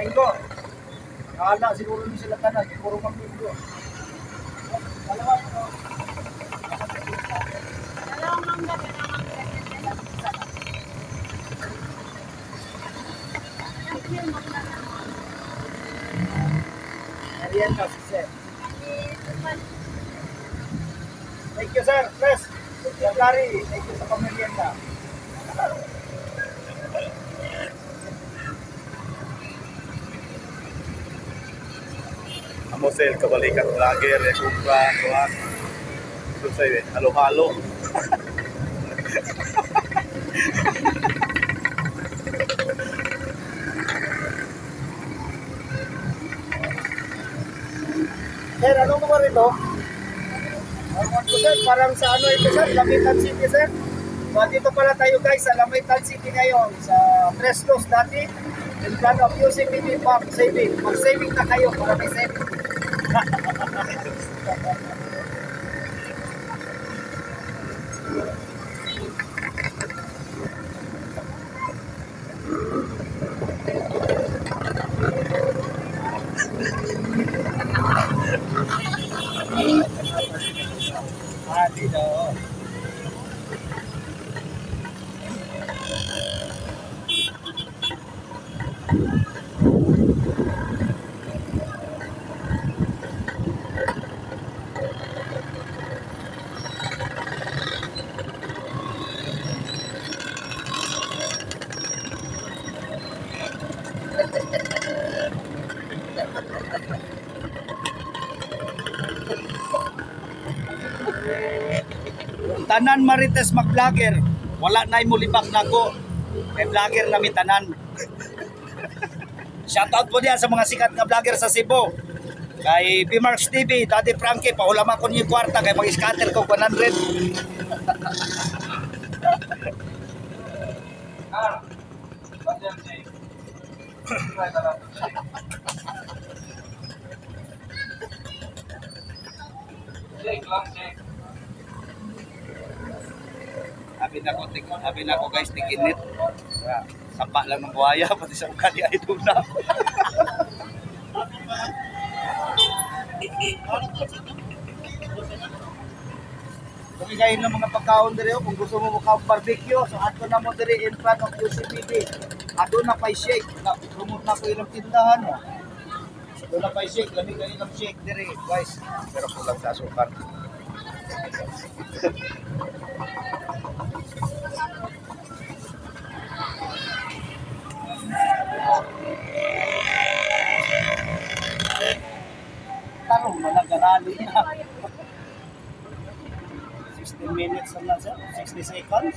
Linggo. Nakala siguro ni sila tanan, siguro mag-linggo. Dalawa ito. Dalawang mangga. Merienda si Sir. Thank you, sir. Press. Gary, thank you sa pamerienda. Amo sel kabalikan vlogger ya kumpra kuan. Ito sa halo-halo. Sir, anong lugar ito? Sir, parang sa ano ito, sir? Lamitan City, sir. So, dito pala tayo guys sa Lamitan City ngayon, sa Fresnos dati. In front of UCPB Bank Saving. Mag-saving na kayo para may saving. Dito. Tanan Marites mag-vlogger, wala na imulibak na ko. May vlogger na may tanan. Shoutout po diyan sa mga sikat na vlogger sa Cebu. Kay Bimarks TV, Daddy Frankie, paulama ko niyo kwarta kay mag-scatter ko 100. Sabi na ko guys, tiginit. Sapa lang ng buhaya, pati sa ukali ay doon na. Kumigayin ng mga pagkaon diri kung gusto mo mukhang barbecue, so ato na mo diri in front of UCPB. Ato na pay shake, promote na ko ilang tindahan mo. Ato na pay shake, lamig kayo ng shake diri guys. Pero kulang sa asukar. Tarong managarali na. 60 minutes na sir, 60 seconds.